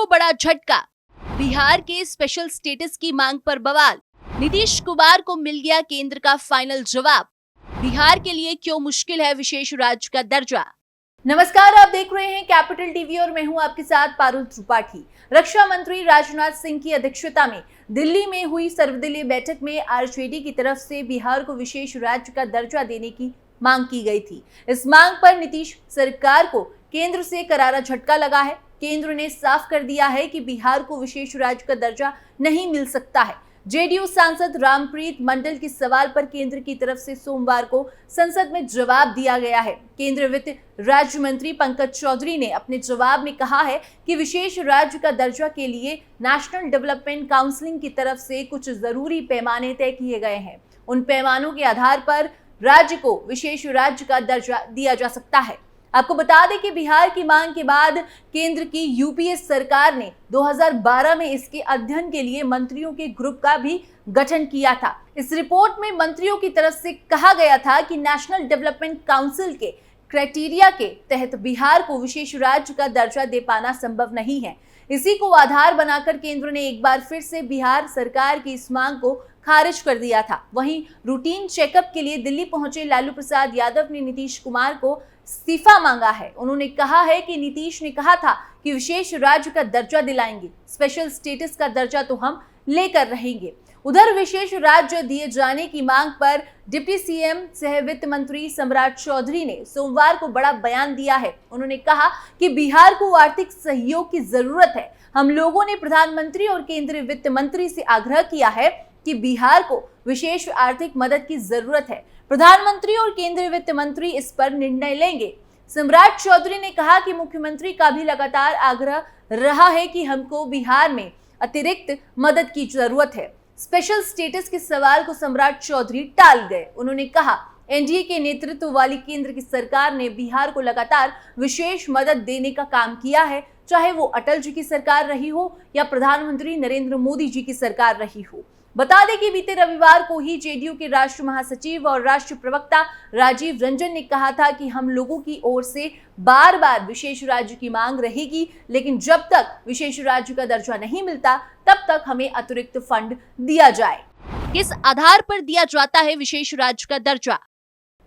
को बड़ा झटका। बिहार के स्पेशल स्टेटस की मांग पर बवाल। नीतीश कुमार को मिल गया केंद्र का फाइनल जवाब। बिहार के लिए क्यों मुश्किल है विशेष राज्य का दर्जा। नमस्कार, आप देख रहे हैं कैपिटल टीवी और मैं हूं आपके साथ पारुल त्रिपाठी। रक्षा मंत्री राजनाथ सिंह की अध्यक्षता में दिल्ली में हुई सर्वदलीय बैठक में आरजेडी की तरफ से बिहार को विशेष राज्य का दर्जा देने की मांग की गई थी। इस मांग पर नीतीश सरकार को केंद्र से करारा झटका लगा है। केंद्र ने साफ कर दिया है कि बिहार को विशेष राज्य का दर्जा नहीं मिल सकता है। जेडीयू सांसद रामप्रीत मंडल के सवाल पर केंद्र की तरफ से सोमवार को संसद में जवाब दिया गया है। केंद्रीय वित्त राज्य मंत्री पंकज चौधरी ने अपने जवाब में कहा है कि विशेष राज्य का दर्जा के लिए नेशनल डेवलपमेंट काउंसिल की तरफ से कुछ जरूरी पैमाने तय किए गए हैं। उन पैमानों के आधार पर राज्य को विशेष राज्य का दर्जा दिया जा सकता है। आपको बता दें कि बिहार की मांग के बाद केंद्र की यूपीए सरकार ने 2012 में इसके अध्ययन के लिए मंत्रियों के ग्रुप का भी गठन किया था। इस रिपोर्ट में मंत्रियों की तरफ से कहा गया था कि नेशनल डेवलपमेंट काउंसिल के क्राइटेरिया के तहत बिहार को विशेष राज्य का दर्जा दे पाना संभव नहीं है। इसी को आधार बनाकर केंद्र ने एक बार फिर से बिहार सरकार की इस मांग को खारिज कर दिया था। वहीं रूटीन चेकअप के लिए दिल्ली पहुंचे लालू प्रसाद यादव ने नीतीश कुमार को इस्तीफा मांगा है। उन्होंने कहा है कि नीतीश ने कहा था कि विशेष राज्य का दर्जा दिलाएंगे, स्पेशल स्टेटस का दर्जा तो हम लेकर रहेंगे। उधर विशेष राज्य दिए जाने की मांग पर डिप्टी सीएम सह वित्त मंत्री सम्राट चौधरी ने सोमवार को बड़ा बयान दिया है। उन्होंने कहा कि बिहार को आर्थिक सहयोग की जरूरत है। हम लोगों ने प्रधानमंत्री और केंद्रीय वित्त मंत्री से आग्रह किया है कि बिहार को विशेष आर्थिक मदद की जरूरत है। प्रधानमंत्री और केंद्रीय वित्त मंत्री इस पर निर्णय लेंगे। सम्राट चौधरी ने कहा कि मुख्यमंत्री का भी लगातार आग्रह रहा है कि हमको बिहार में अतिरिक्त मदद की जरूरत है। स्पेशल स्टेटस के सवाल को सम्राट चौधरी टाल गए। उन्होंने कहा, एनडीए के नेतृत्व वाली केंद्र की सरकार ने बिहार को लगातार विशेष मदद देने का काम किया है, चाहे वो अटल जी की सरकार रही हो या प्रधानमंत्री नरेंद्र मोदी जी की सरकार रही हो। बता दें कि बीते रविवार को ही जेडीयू के राष्ट्र महासचिव और राष्ट्रीय प्रवक्ता राजीव रंजन ने कहा था कि हम लोगों की ओर से बार बार विशेष राज्य की मांग रहेगी, लेकिन जब तक विशेष राज्य का दर्जा नहीं मिलता तब तक हमें अतिरिक्त फंड दिया जाए। किस आधार पर दिया जाता है विशेष राज्य का दर्जा।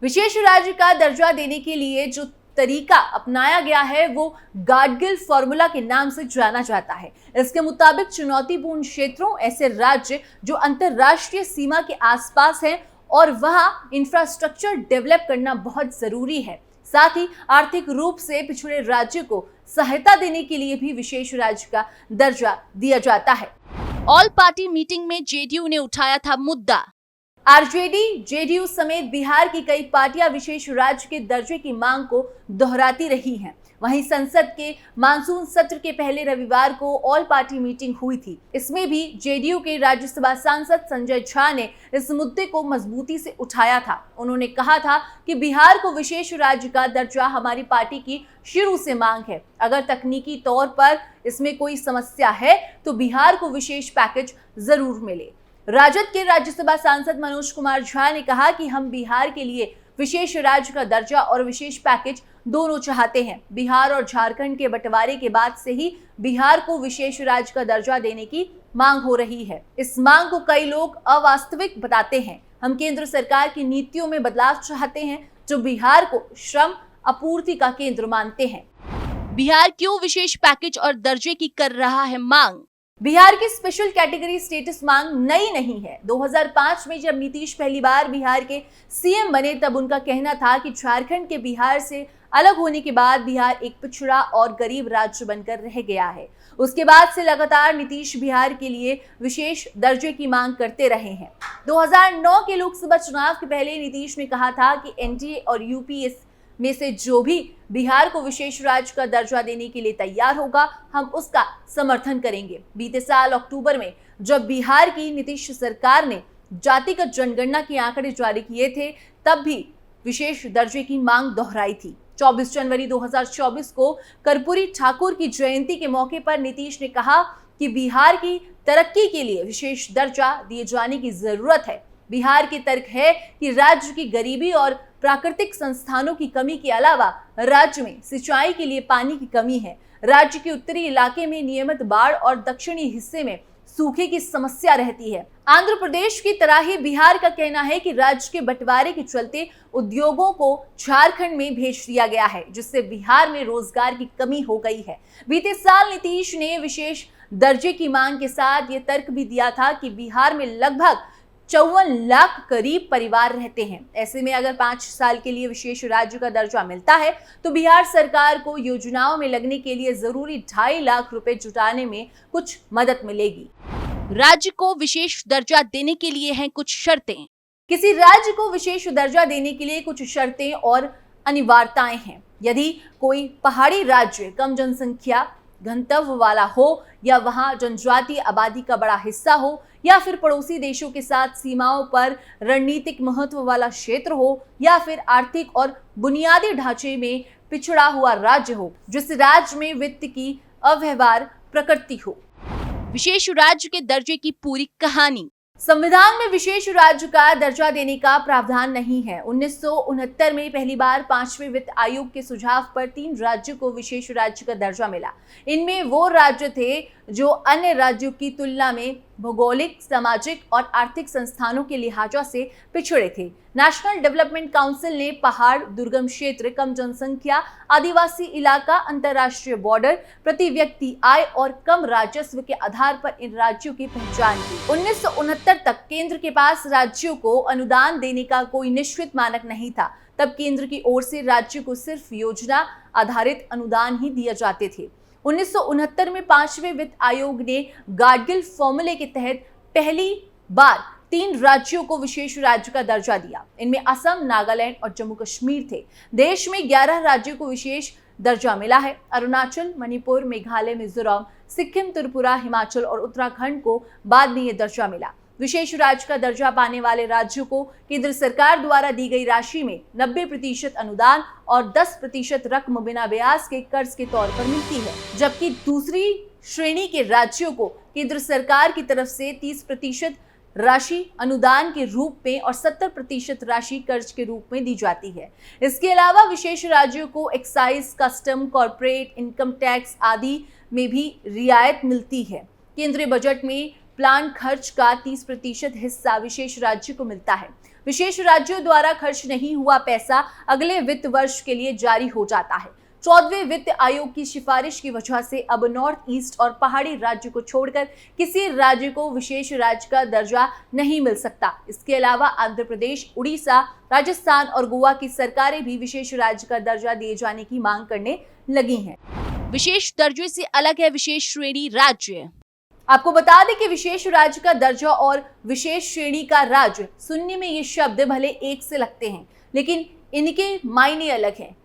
विशेष राज्य का दर्जा देने के लिए जो तरीका अपनाया गया है वो गाडगिल फॉर्मूला के नाम से जाना जाता है। इसके मुताबिक चुनौतीपूर्ण क्षेत्रों, ऐसे राज्य जो अंतरराष्ट्रीय सीमा के आसपास हैं और वहां इंफ्रास्ट्रक्चर डेवलप करना बहुत जरूरी है, साथ ही आर्थिक रूप से पिछड़े राज्य को सहायता देने के लिए भी विशेष राज्य का दर्जा दिया जाता है। ऑल पार्टी मीटिंग में जेडीयू ने उठाया था मुद्दा। आरजेडी, जेडीयू समेत बिहार की कई पार्टियां विशेष राज्य के दर्जे की मांग को दोहराती रही हैं। वहीं संसद के मानसून सत्र के पहले रविवार को ऑल पार्टी मीटिंग हुई थी। इसमें भी जेडीयू के राज्यसभा सांसद संजय झा ने इस मुद्दे को मजबूती से उठाया था। उन्होंने कहा था कि बिहार को विशेष राज्य का दर्जा हमारी पार्टी की शुरू से मांग है। अगर तकनीकी तौर पर इसमें कोई समस्या है तो बिहार को विशेष पैकेज जरूर मिले। राजद के राज्यसभा सांसद मनोज कुमार झा ने कहा कि हम बिहार के लिए विशेष राज्य का दर्जा और विशेष पैकेज दोनों चाहते हैं। बिहार और झारखंड के बंटवारे के बाद से ही बिहार को विशेष राज्य का दर्जा देने की मांग हो रही है। इस मांग को कई लोग अवास्तविक बताते हैं। हम केंद्र सरकार की नीतियों में बदलाव चाहते हैं जो बिहार को श्रम आपूर्ति का केंद्र मानते हैं। बिहार क्यों विशेष पैकेज और दर्जे की कर रहा है मांग। बिहार की स्पेशल कैटेगरी स्टेटस मांग नई नहीं है। 2005 में जब नीतीश पहली बार बिहार के सीएम बने तब उनका कहना था कि झारखंड के बिहार से अलग होने के बाद बिहार एक पिछड़ा और गरीब राज्य बनकर रह गया है। उसके बाद से लगातार नीतीश बिहार के लिए विशेष दर्जे की मांग करते रहे हैं। 2009 के लोकसभा चुनाव के पहले नीतीश ने कहा था कि एनडीए और यूपीए में से जो भी बिहार को विशेष राज्य का दर्जा देने के लिए तैयार होगा, हम उसका समर्थन करेंगे। बीते साल अक्टूबर में जब बिहार की नीतीश सरकार ने जातिगत जनगणना के आंकड़े जारी किए थे, तब भी विशेष दर्जे की मांग दोहराई थी। 24 जनवरी 2024 को कर्पूरी ठाकुर की जयंती के मौके पर नीतीश ने कहा कि बिहार की तरक्की के लिए विशेष दर्जा दिए जाने की जरूरत है। बिहार की तर्क है कि राज्य की गरीबी और प्राकृतिक संस्थानों की कमी के अलावा राज्य में सिंचाई के लिए पानी की कमी है। राज्य के उत्तरी इलाके में नियमित बाढ़ और दक्षिणी हिस्से में सूखे की समस्या रहती है। आंध्र प्रदेश की तरह ही बिहार का कहना है कि राज्य के बंटवारे के चलते उद्योगों को झारखंड में भेज दिया गया है, जिससे बिहार में रोजगार की कमी हो गई है। बीते साल नीतीश ने विशेष दर्जे की मांग के साथ ये तर्क भी दिया था कि बिहार में लगभग 54 लाख करीब परिवार रहते हैं। ऐसे में अगर 5 साल के लिए विशेष राज्य का दर्जा मिलता है तो बिहार सरकार को योजनाओं में लगने के लिए जरूरी 2.5 लाख रुपए जुटाने में कुछ मदद मिलेगी। राज्य को विशेष दर्जा देने के लिए हैं कुछ शर्तें। किसी राज्य को विशेष दर्जा देने के लिए कुछ शर्तें और अनिवार्यताएं हैं। यदि कोई पहाड़ी राज्य कम जनसंख्या घनत्व वाला हो, या वहां जनजातीय आबादी का बड़ा हिस्सा हो, या फिर पड़ोसी देशों के साथ सीमाओं पर रणनीतिक महत्व वाला क्षेत्र हो, या फिर आर्थिक और बुनियादी ढांचे में पिछड़ा हुआ राज्य हो, जिस राज्य में वित्त की अव्यवहार प्रकृति हो। विशेष राज्य के दर्जे की पूरी कहानी। संविधान में विशेष राज्य का दर्जा देने का प्रावधान नहीं है। 1969 में पहली बार 5वें वित्त आयोग के सुझाव पर 3 राज्यों को विशेष राज्य का दर्जा मिला। इनमें वो राज्य थे जो अन्य राज्यों की तुलना में भौगोलिक, सामाजिक और आर्थिक संस्थानों के लिहाजा से पिछड़े थे। नेशनल डेवलपमेंट काउंसिल ने पहाड़, दुर्गम क्षेत्र, कम जनसंख्या, आदिवासी इलाका, अंतर्राष्ट्रीय बॉर्डर, प्रति व्यक्ति आय और कम राजस्व के आधार पर इन राज्यों की पहचान की। 1969 तक केंद्र के पास राज्यों को अनुदान देने का कोई निश्चित मानक नहीं था। तब केंद्र की ओर से राज्य को सिर्फ योजना आधारित अनुदान ही दिए जाते थे। 1969 में 5वें वित्त आयोग ने गाडगिल फॉर्मूले के तहत पहली बार 3 राज्यों को विशेष राज्य का दर्जा दिया। इनमें असम, नागालैंड और जम्मू कश्मीर थे। देश में 11 राज्यों को विशेष दर्जा मिला है। अरुणाचल, मणिपुर, मेघालय, मिजोरम, सिक्किम, त्रिपुरा, हिमाचल और उत्तराखंड को बाद में यह दर्जा मिला। विशेष राज्य का दर्जा पाने वाले राज्यों को केंद्र सरकार द्वारा दी गई राशि में 90% अनुदान और 10% रकम बिना ब्याज के कर्ज के तौर पर मिलती है, जबकि दूसरी श्रेणी के राज्यों को केंद्र सरकार की तरफ से 30% राशि अनुदान के रूप में और 70% राशि कर्ज के रूप में दी जाती है। इसके अलावा विशेष राज्यों को excise, custom, corporate income tax आदि में भी रियायत मिलती है। केंद्रीय बजट में प्लान खर्च का 30% हिस्सा विशेष राज्य को मिलता है। विशेष राज्यों द्वारा खर्च नहीं हुआ पैसा अगले वित्त वर्ष के लिए जारी हो जाता है। 14वें वित्त आयोग की सिफारिश की वजह से अब नॉर्थ ईस्ट और पहाड़ी राज्य को छोड़कर किसी राज्य को विशेष राज्य का दर्जा नहीं मिल सकता। इसके अलावा आंध्र प्रदेश, उड़ीसा, राजस्थान और गोवा की सरकारें भी विशेष राज्य का दर्जा दिए जाने की मांग करने लगी हैं। विशेष दर्जे से अलग है विशेष श्रेणी राज्य। आपको बता दें कि विशेष राज्य का दर्जा और विशेष श्रेणी का राज्य सुनने में ये शब्द भले एक से लगते हैं, लेकिन इनके मायने अलग हैं।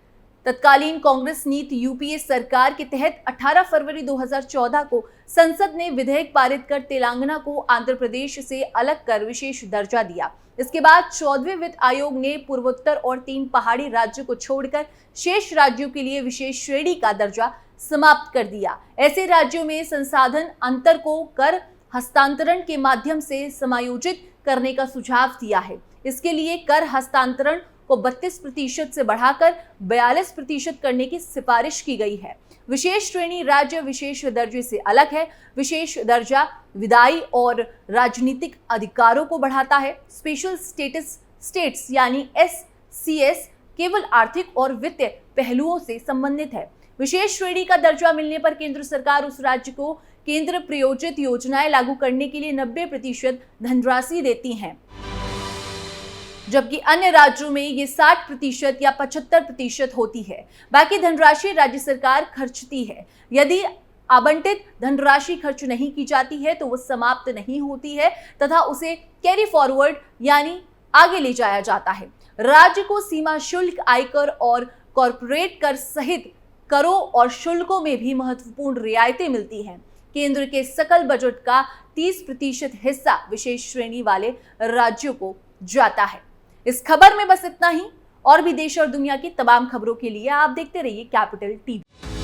तत्कालीन कांग्रेस नीति यूपीए सरकार के तहत 18 फरवरी 2014 को संसद ने विधेयक पारित कर तेलंगाना को आंध्र प्रदेश से अलग कर विशेष दर्जा दिया। इसके बाद 14वें वित्त आयोग ने पूर्वोत्तर और 3 पहाड़ी राज्यों को छोड़कर शेष राज्यों के लिए विशेष श्रेणी का दर्जा समाप्त कर दिया। ऐसे राज्यों में संसाधन अंतर को कर हस्तांतरण के माध्यम से समायोजित करने का सुझाव दिया है। इसके लिए कर हस्तांतरण को 32% से बढ़ाकर 42% करने की सिफारिश की गई है। विशेष श्रेणी राज्य विशेष दर्जे से अलग है। विशेष दर्जा विधायी और राजनीतिक अधिकारों को बढ़ाता है। स्पेशल स्टेटस स्टेट्स यानी SCS केवल आर्थिक और वित्तीय पहलुओं से संबंधित है। विशेष श्रेणी का दर्जा मिलने पर केंद्र सरकार उस राज्य को केंद्र प्रायोजित योजनाएं लागू करने के लिए 90% धनराशि देती है, जबकि अन्य राज्यों में ये 60% या 75% होती है। बाकी धनराशि राज्य सरकार खर्चती है। यदि आवंटित धनराशि खर्च नहीं की जाती है तो वो समाप्त नहीं होती है तथा उसे कैरी फॉरवर्ड यानी आगे ले जाया जाता है। राज्य को सीमा शुल्क, आयकर और कॉर्पोरेट कर सहित करों और शुल्कों में भी महत्वपूर्ण रियायतें मिलती हैं। केंद्र के सकल बजट का 30% हिस्सा विशेष श्रेणी वाले राज्यों को जाता है। इस खबर में बस इतना ही। और भी देश और दुनिया की तमाम खबरों के लिए आप देखते रहिए कैपिटल टीवी।